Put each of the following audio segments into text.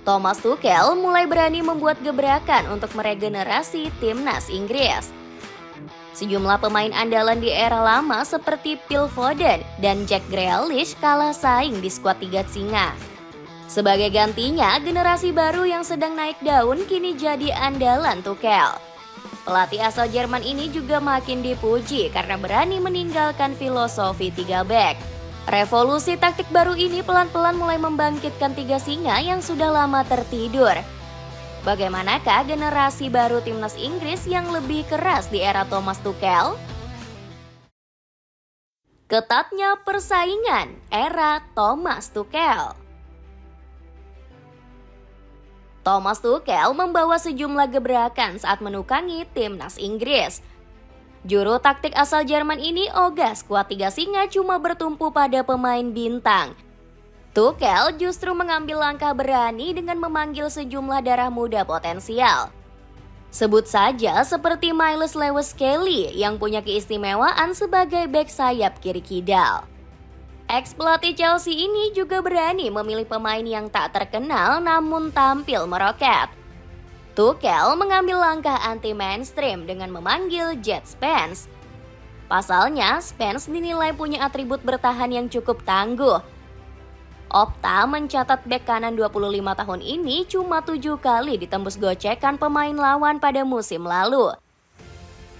Thomas Tuchel mulai berani membuat gebrakan untuk meregenerasi timnas Inggris. Sejumlah pemain andalan di era lama seperti Phil Foden dan Jack Grealish kalah saing di skuad tiga singa. Sebagai gantinya, generasi baru yang sedang naik daun kini jadi andalan Tuchel. Pelatih asal Jerman ini juga makin dipuji karena berani meninggalkan filosofi 3 back. Revolusi taktik baru ini pelan-pelan mulai membangkitkan tiga singa yang sudah lama tertidur. Bagaimanakah generasi baru timnas Inggris yang lebih keras di era Thomas Tuchel? Ketatnya persaingan era Thomas Tuchel. Thomas Tuchel membawa sejumlah gebrakan saat menukangi timnas Inggris. Juru taktik asal Jerman ini ogah skuad tiga singa cuma bertumpu pada pemain bintang. Tuchel justru mengambil langkah berani dengan memanggil sejumlah darah muda potensial. Sebut saja seperti Miles Lewis-Kelly yang punya keistimewaan sebagai bek sayap kiri kidal. Ex-pelatih Chelsea ini juga berani memilih pemain yang tak terkenal namun tampil meroket. Tuchel mengambil langkah anti-mainstream dengan memanggil Jet Spence. Pasalnya, Spence dinilai punya atribut bertahan yang cukup tangguh. Opta mencatat bek kanan 25 tahun ini cuma 7 kali ditembus gocekan pemain lawan pada musim lalu.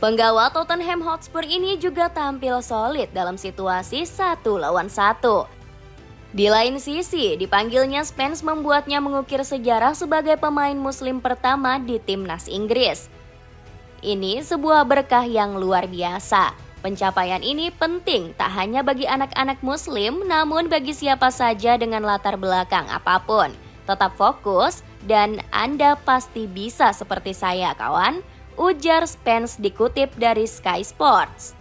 Penggawa Tottenham Hotspur ini juga tampil solid dalam situasi 1 lawan 1. Di lain sisi, dipanggilnya Spence membuatnya mengukir sejarah sebagai pemain muslim pertama di timnas Inggris. Ini sebuah berkah yang luar biasa. Pencapaian ini penting tak hanya bagi anak-anak muslim, namun bagi siapa saja dengan latar belakang apapun. Tetap fokus dan Anda pasti bisa seperti saya, kawan, ujar Spence dikutip dari Sky Sports.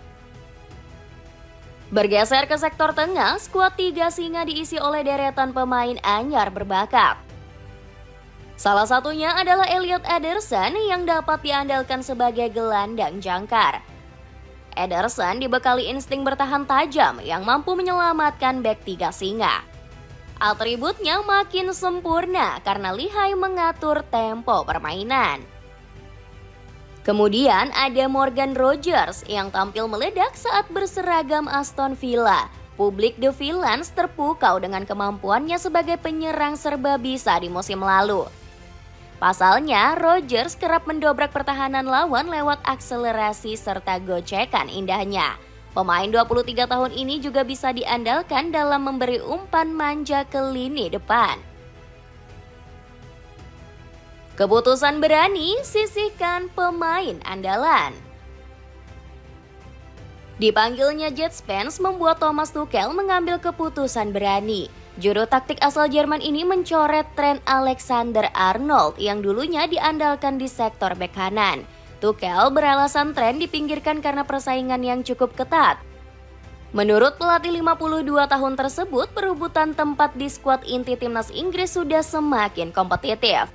Bergeser ke sektor tengah, skuad tiga singa diisi oleh deretan pemain anyar berbakat. Salah satunya adalah Elliot Ederson yang dapat diandalkan sebagai gelandang jangkar. Ederson dibekali insting bertahan tajam yang mampu menyelamatkan bek tiga singa. Atributnya makin sempurna karena lihai mengatur tempo permainan. Kemudian ada Morgan Rogers yang tampil meledak saat berseragam Aston Villa. Publik The Villains terpukau dengan kemampuannya sebagai penyerang serba bisa di musim lalu. Pasalnya, Rogers kerap mendobrak pertahanan lawan lewat akselerasi serta gocekan indahnya. Pemain 23 tahun ini juga bisa diandalkan dalam memberi umpan manja ke lini depan. Keputusan berani, sisihkan pemain andalan. Dipanggilnya Jet Spence membuat Thomas Tuchel mengambil keputusan berani. Juru taktik asal Jerman ini mencoret Trent Alexander-Arnold yang dulunya diandalkan di sektor bek kanan. Tuchel beralasan Trent dipinggirkan karena persaingan yang cukup ketat. Menurut pelatih 52 tahun tersebut, perebutan tempat di skuad inti timnas Inggris sudah semakin kompetitif.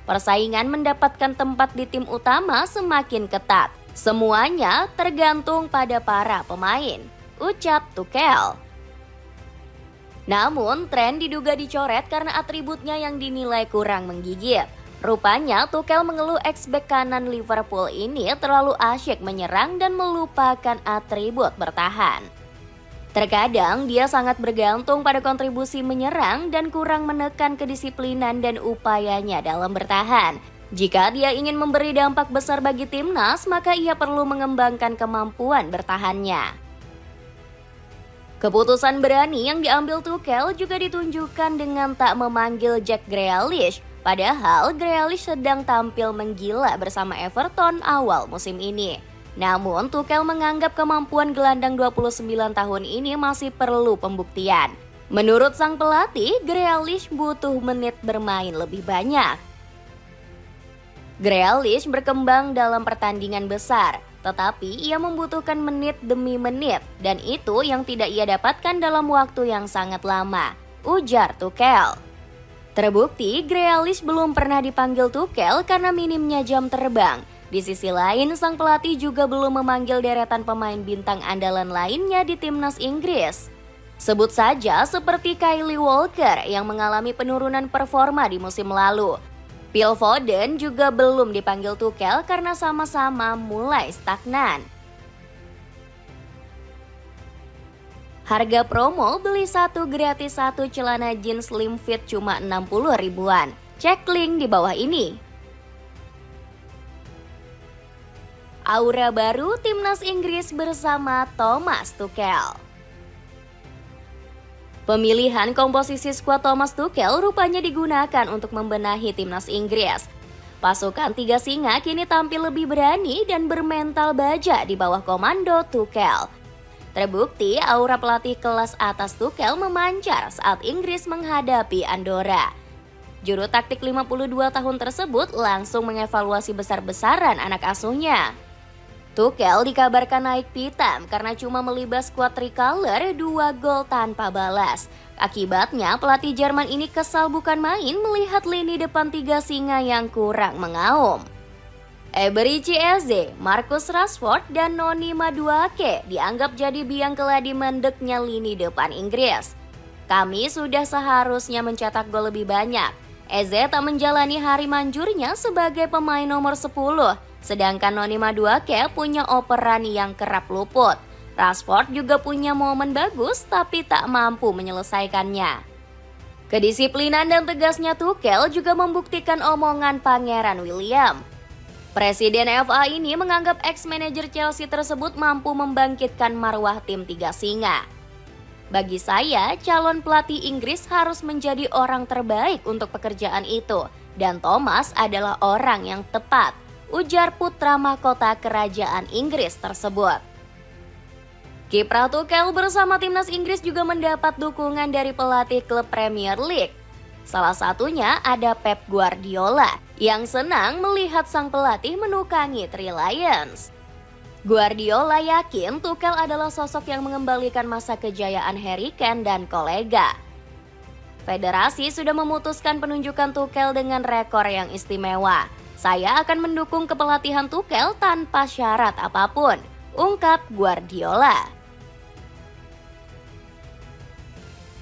Persaingan mendapatkan tempat di tim utama semakin ketat. Semuanya tergantung pada para pemain, ucap Tuchel. Namun, Trent diduga dicoret karena atributnya yang dinilai kurang menggigit. Rupanya, Tuchel mengeluh ex-bek kanan Liverpool ini terlalu asyik menyerang dan melupakan atribut bertahan. Terkadang dia sangat bergantung pada kontribusi menyerang dan kurang menekan kedisiplinan dan upayanya dalam bertahan. Jika dia ingin memberi dampak besar bagi timnas, maka ia perlu mengembangkan kemampuan bertahannya. Keputusan berani yang diambil Tuchel juga ditunjukkan dengan tak memanggil Jack Grealish. Padahal Grealish sedang tampil menggila bersama Everton awal musim ini. Namun Tuchel menganggap kemampuan gelandang 29 tahun ini masih perlu pembuktian. Menurut sang pelatih, Grealish butuh menit bermain lebih banyak. Grealish berkembang dalam pertandingan besar, tetapi ia membutuhkan menit demi menit dan itu yang tidak ia dapatkan dalam waktu yang sangat lama, ujar Tuchel. Terbukti Grealish belum pernah dipanggil Tuchel karena minimnya jam terbang. Di sisi lain, sang pelatih juga belum memanggil deretan pemain bintang andalan lainnya di timnas Inggris. Sebut saja seperti Kylie Walker yang mengalami penurunan performa di musim lalu. Phil Foden juga belum dipanggil Tuchel karena sama-sama mulai stagnan. Harga promo beli satu gratis satu celana jeans slim fit cuma 60 ribuan. Cek link di bawah ini. Aura baru timnas Inggris bersama Thomas Tuchel. Pemilihan komposisi skuad Thomas Tuchel rupanya digunakan untuk membenahi timnas Inggris. Pasukan tiga singa kini tampil lebih berani dan bermental baja di bawah komando Tuchel. Terbukti aura pelatih kelas atas Tuchel memancar saat Inggris menghadapi Andorra. Juru taktik 52 tahun tersebut langsung mengevaluasi besar-besaran anak asuhnya. Tuchel dikabarkan naik pitam karena cuma melibas skuad tricolor 2 gol tanpa balas. Akibatnya pelatih Jerman ini kesal bukan main melihat lini depan tiga singa yang kurang mengaum. Eberechi Eze, Marcus Rashford, dan Noni Madueke dianggap jadi biang keladi mendeknya lini depan Inggris. Kami sudah seharusnya mencetak gol lebih banyak. Eze tak menjalani hari manjurnya sebagai pemain nomor 10, sedangkan Noni Madueke punya operan yang kerap luput. Rashford juga punya momen bagus tapi tak mampu menyelesaikannya. Kedisiplinan dan tegasnya Tuchel juga membuktikan omongan Pangeran William. Presiden FA ini menganggap ex-manajer Chelsea tersebut mampu membangkitkan marwah tim tiga singa. Bagi saya, calon pelatih Inggris harus menjadi orang terbaik untuk pekerjaan itu. Dan Thomas adalah orang yang tepat, ujar putra mahkota kerajaan Inggris tersebut. Kiprah Tuchel bersama timnas Inggris juga mendapat dukungan dari pelatih klub Premier League. Salah satunya ada Pep Guardiola yang senang melihat sang pelatih menukangi Three Lions. Guardiola yakin Tuchel adalah sosok yang mengembalikan masa kejayaan Harry Kane dan kolega. Federasi sudah memutuskan penunjukan Tuchel dengan rekor yang istimewa. Saya akan mendukung kepelatihan Tuchel tanpa syarat apapun, ungkap Guardiola.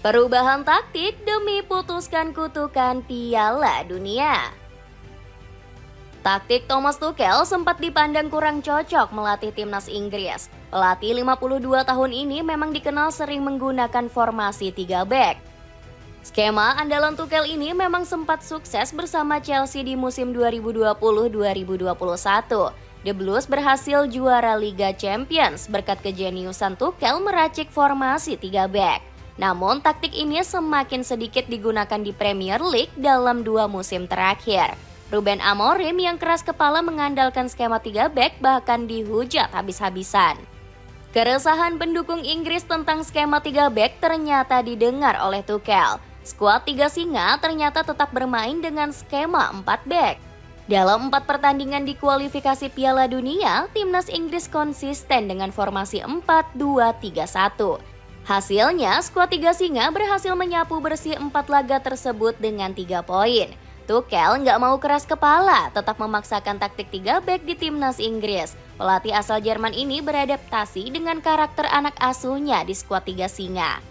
Perubahan taktik demi putuskan kutukan Piala Dunia. Taktik Thomas Tuchel sempat dipandang kurang cocok melatih timnas Inggris. Pelatih 52 tahun ini memang dikenal sering menggunakan formasi 3 back. Skema andalan Tuchel ini memang sempat sukses bersama Chelsea di musim 2020-2021. The Blues berhasil juara Liga Champions berkat kejeniusan Tuchel meracik formasi 3 back. Namun taktik ini semakin sedikit digunakan di Premier League dalam 2 musim terakhir. Ruben Amorim yang keras kepala mengandalkan skema 3 back bahkan dihujat habis-habisan. Keresahan pendukung Inggris tentang skema 3 back ternyata didengar oleh Tuchel. Skuad tiga singa ternyata tetap bermain dengan skema 4 back. Dalam 4 pertandingan di kualifikasi Piala Dunia, timnas Inggris konsisten dengan formasi 4-2-3-1. Hasilnya, skuad tiga singa berhasil menyapu bersih 4 laga tersebut dengan 3 poin. Tuchel nggak mau keras kepala, tetap memaksakan taktik 3 back di timnas Inggris. Pelatih asal Jerman ini beradaptasi dengan karakter anak asuhnya di skuad tiga singa.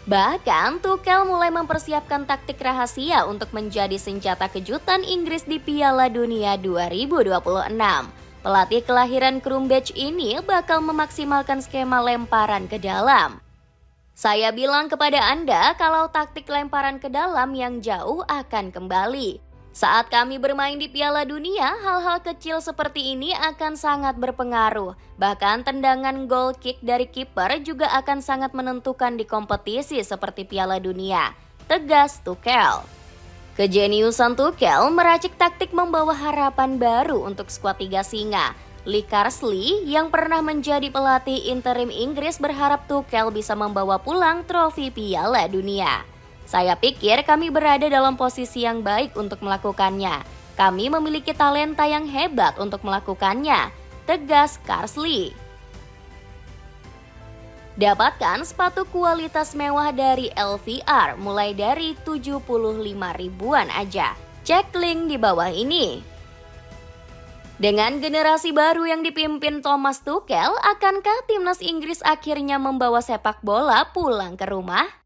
Bahkan, Tuchel mulai mempersiapkan taktik rahasia untuk menjadi senjata kejutan Inggris di Piala Dunia 2026. Pelatih kelahiran Cambridge ini bakal memaksimalkan skema lemparan ke dalam. Saya bilang kepada Anda kalau taktik lemparan ke dalam yang jauh akan kembali. Saat kami bermain di Piala Dunia, hal-hal kecil seperti ini akan sangat berpengaruh. Bahkan tendangan goal kick dari kiper juga akan sangat menentukan di kompetisi seperti Piala Dunia, tegas Tuchel. Kejeniusan Tuchel meracik taktik membawa harapan baru untuk skuad tiga singa. Lee Carsley yang pernah menjadi pelatih interim Inggris berharap Tuchel bisa membawa pulang trofi Piala Dunia. Saya pikir kami berada dalam posisi yang baik untuk melakukannya. Kami memiliki talenta yang hebat untuk melakukannya, tegas Carsley. Dapatkan sepatu kualitas mewah dari LVR mulai dari 75 ribuan aja. Cek link di bawah ini. Dengan generasi baru yang dipimpin Thomas Tuchel, akankah timnas Inggris akhirnya membawa sepak bola pulang ke rumah?